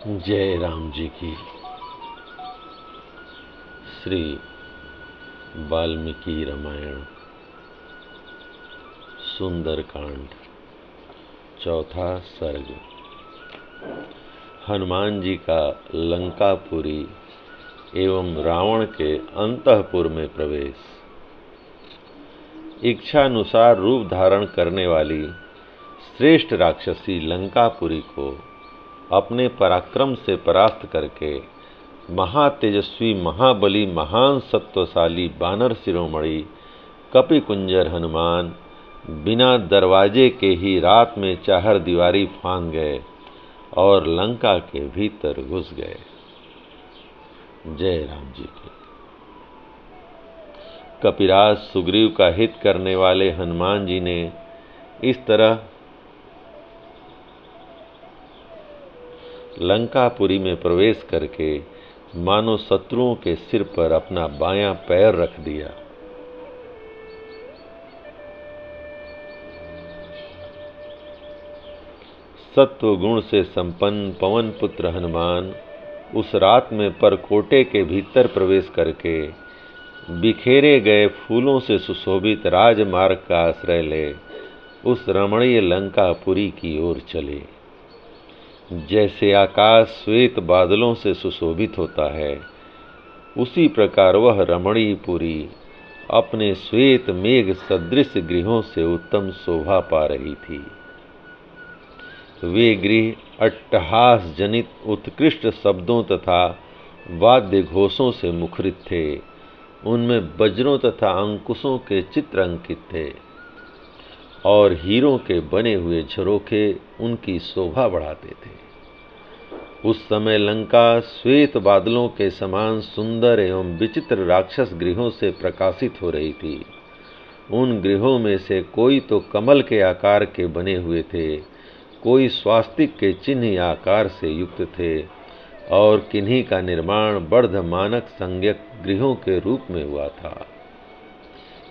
जय राम जी की। श्री वाल्मीकि रामायण सुंदरकांड चौथा सर्ग। हनुमान जी का लंकापुरी एवं रावण के अंतःपुर में प्रवेश। इच्छानुसार रूप धारण करने वाली श्रेष्ठ राक्षसी लंकापुरी को अपने पराक्रम से परास्त करके महातेजस्वी, महाबली, महान सत्वशाली बानर शिरोमणि कपिकुंजर हनुमान बिना दरवाजे के ही रात में चाहर दीवारी फांद गए और लंका के भीतर घुस गए। जय राम जी की। कपिराज सुग्रीव का हित करने वाले हनुमान जी ने इस तरह लंकापुरी में प्रवेश करके मानो शत्रुओं के सिर पर अपना बायां पैर रख दिया। सत्व गुण से संपन्न पवन पुत्र हनुमान उस रात में परकोटे के भीतर प्रवेश करके बिखेरे गए फूलों से सुशोभित राजमार्ग का आश्रय ले उस रमणीय लंकापुरी की ओर चले। जैसे आकाश श्वेत बादलों से सुशोभित होता है, उसी प्रकार वह रमणीपुरी अपने श्वेत मेघ सदृश गृहों से उत्तम शोभा पा रही थी। वे गृह अट्टहास जनित उत्कृष्ट शब्दों तथा वाद्य घोषों से मुखरित थे। उनमें वज्रों तथा अंकुशों के चित्र अंकित थे और हीरों के बने हुए झरोखे उनकी शोभा बढ़ाते थे। उस समय लंका श्वेत बादलों के समान सुंदर एवं विचित्र राक्षस गृहों से प्रकाशित हो रही थी। उन गृहों में से कोई तो कमल के आकार के बने हुए थे, कोई स्वास्तिक के चिन्ह आकार से युक्त थे और किन्हीं का निर्माण वर्धमानक संज्ञक गृहों के रूप में हुआ था।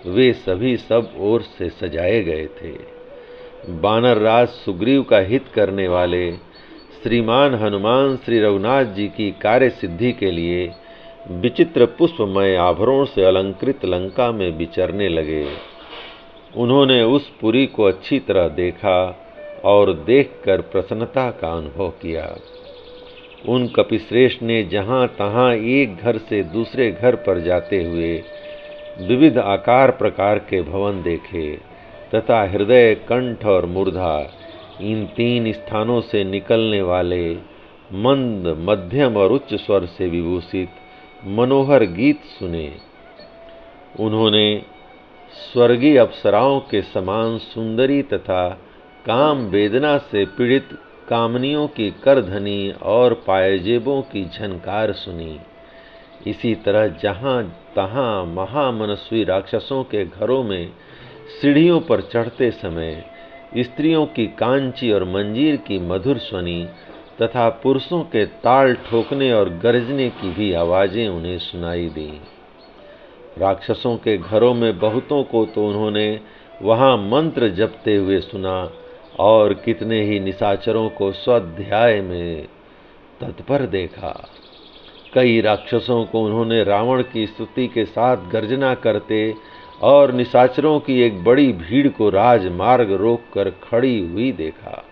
वे सभी सब ओर से सजाए गए थे। बानर राज सुग्रीव का हित करने वाले श्रीमान हनुमान श्री रघुनाथ जी की कार्य सिद्धि के लिए विचित्र पुष्पमय आभरणों से अलंकृत लंका में विचरने लगे। उन्होंने उस पुरी को अच्छी तरह देखा और देखकर प्रसन्नता का अनुभव किया। उन कपिश्रेष्ठ ने जहाँ तहाँ एक घर से दूसरे घर पर जाते हुए विविध आकार प्रकार के भवन देखे तथा हृदय, कंठ और मूर्धा इन तीन स्थानों से निकलने वाले मंद, मध्यम और उच्च स्वर से विभूषित मनोहर गीत सुने। उन्होंने स्वर्गीय अप्सराओं के समान सुंदरी तथा काम वेदना से पीड़ित कामनियों की करधनी और पायजेबों की झनकार सुनी। इसी तरह जहाँ तहाँ महामनस्वी राक्षसों के घरों में सीढ़ियों पर चढ़ते समय स्त्रियों की कांची और मंजीर की मधुर ध्वनि तथा पुरुषों के ताल ठोकने और गरजने की भी आवाजें उन्हें सुनाई दी। राक्षसों के घरों में बहुतों को तो उन्होंने वहां मंत्र जपते हुए सुना और कितने ही निशाचरों को स्वाध्याय में तत्पर देखा। कई राक्षसों को उन्होंने रावण की स्तुति के साथ गर्जना करते और निशाचरों की एक बड़ी भीड़ को राजमार्ग रोककर खड़ी हुई देखा।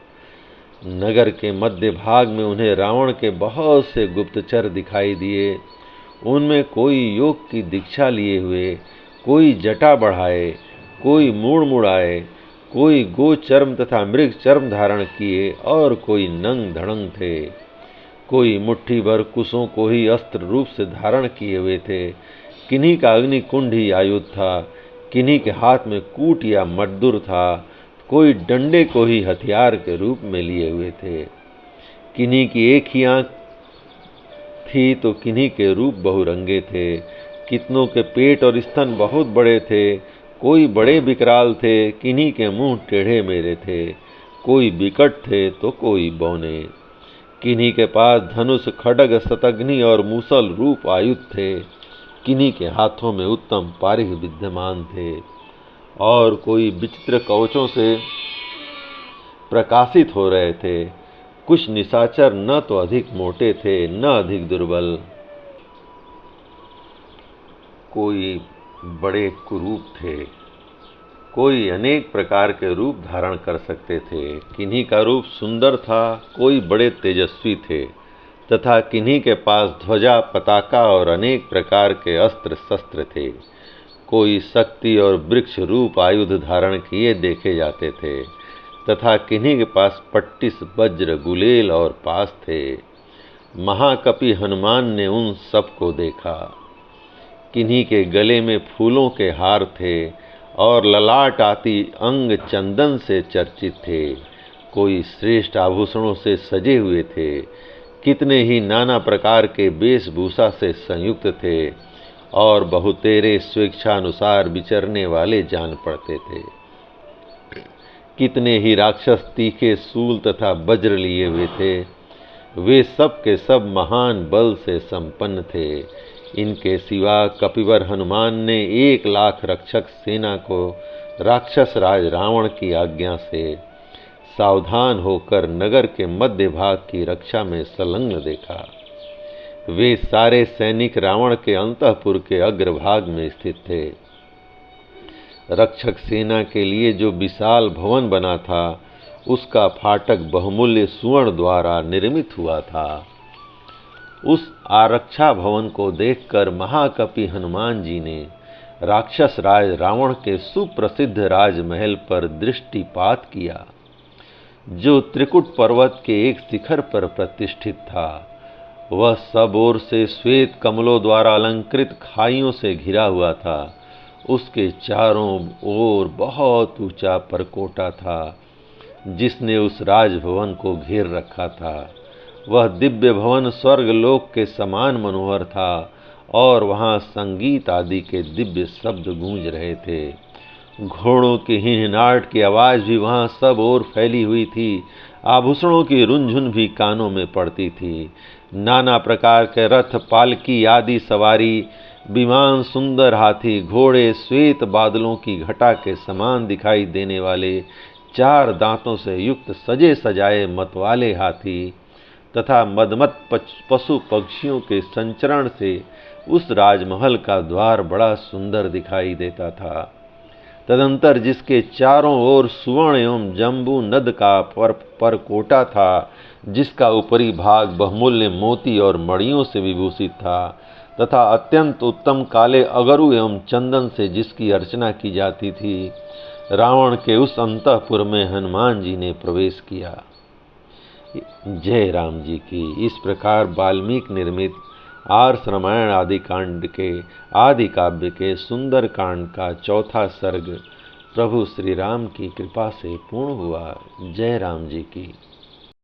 नगर के मध्य भाग में उन्हें रावण के बहुत से गुप्तचर दिखाई दिए। उनमें कोई योग की दीक्षा लिए हुए, कोई जटा बढ़ाए, कोई मूड़ मुड़ाए, कोई गो चर्म तथा मृग चर्म धारण किए और कोई नंग धड़ंग थे। कोई मुट्ठी भर कुशों को ही अस्त्र रूप से धारण किए हुए थे। किन्हीं का अग्निकुंड ही आयुध था, किन्हीं के हाथ में कूट या मड्डुर था, कोई डंडे को ही हथियार के रूप में लिए हुए थे। किन्हीं की एक ही आंख थी तो किन्हीं के रूप बहुरंगे थे। कितनों के पेट और स्तन बहुत बड़े थे, कोई बड़े विकराल थे, किन्हीं के मुंह टेढ़े मेढ़े थे, कोई विकट थे तो कोई बौने। किन्हीं के पास धनुष, खड्ग, शतघ्नि और मूसल रूप आयुध थे, किन्हीं के हाथों में उत्तम पारिह विद्यमान थे और कोई विचित्र कवचों से प्रकाशित हो रहे थे। कुछ निशाचर न तो अधिक मोटे थे न अधिक दुर्बल, कोई बड़े कुरूप थे, कोई अनेक प्रकार के रूप धारण कर सकते थे। किन्हीं का रूप सुंदर था, कोई बड़े तेजस्वी थे, तथा किन्हीं के पास ध्वजा, पताका और अनेक प्रकार के अस्त्र शस्त्र थे। कोई शक्ति और वृक्ष रूप आयुध धारण किए देखे जाते थे, तथा किन्हीं के पास पट्टिस, वज्र, गुलेल और पास थे। महाकपि हनुमान ने उन सब को देखा। किन्हीं के गले में फूलों के हार थे और ललाट आती अंग चंदन से चर्चित थे। कोई श्रेष्ठ आभूषणों से सजे हुए थे, कितने ही नाना प्रकार के वेशभूषा से संयुक्त थे और बहुतेरे स्वेच्छानुसार विचरने वाले जान पड़ते थे। कितने ही राक्षस तीखे सूल तथा वज्र लिए हुए थे। वे सब के सब महान बल से संपन्न थे। इनके सिवा कपिवर हनुमान ने 1,00,000 रक्षक सेना को राक्षस राज रावण की आज्ञा से सावधान होकर नगर के मध्य भाग की रक्षा में संलग्न देखा। वे सारे सैनिक रावण के अंतःपुर के अग्रभाग में स्थित थे। रक्षक सेना के लिए जो विशाल भवन बना था, उसका फाटक बहुमूल्य सुवर्ण द्वारा निर्मित हुआ था। उस आरक्षा भवन को देखकर महाकपि हनुमान जी ने राक्षस राज रावण के सुप्रसिद्ध राजमहल पर दृष्टिपात किया, जो त्रिकुट पर्वत के एक शिखर पर प्रतिष्ठित था। वह सब ओर से श्वेत कमलों द्वारा अलंकृत खाइयों से घिरा हुआ था। उसके चारों ओर बहुत ऊंचा परकोटा था, जिसने उस राजभवन को घेर रखा था। वह दिव्य भवन स्वर्गलोक के समान मनोहर था और वहाँ संगीत आदि के दिव्य शब्द गूंज रहे थे। घोड़ों की हिनहिनाहट की आवाज़ भी वहाँ सब ओर फैली हुई थी। आभूषणों की रुनझुन भी कानों में पड़ती थी। नाना प्रकार के रथ, पालकी आदि सवारी, विमान, सुंदर हाथी, घोड़े, श्वेत बादलों की घटा के समान दिखाई देने वाले 4 दांतों से युक्त सजे सजाए मतवाले हाथी तथा मदमत पशु पक्षियों के संचरण से उस राजमहल का द्वार बड़ा सुंदर दिखाई देता था। तदंतर जिसके चारों ओर सुवर्ण एवं जम्बू नद का परकोटा था, जिसका ऊपरी भाग बहुमूल्य मोती और मणियों से विभूषित था, तथा अत्यंत उत्तम काले अगरु एवं चंदन से जिसकी अर्चना की जाती थी, रावण के उस अंतःपुर में हनुमान जी ने प्रवेश किया। जय राम जी की। इस प्रकार वाल्मीकि निर्मित आर्ष रामायण आदि कांड के आदि काव्य के सुंदर कांड का 4था सर्ग प्रभु श्री राम की कृपा से पूर्ण हुआ। जय राम जी की।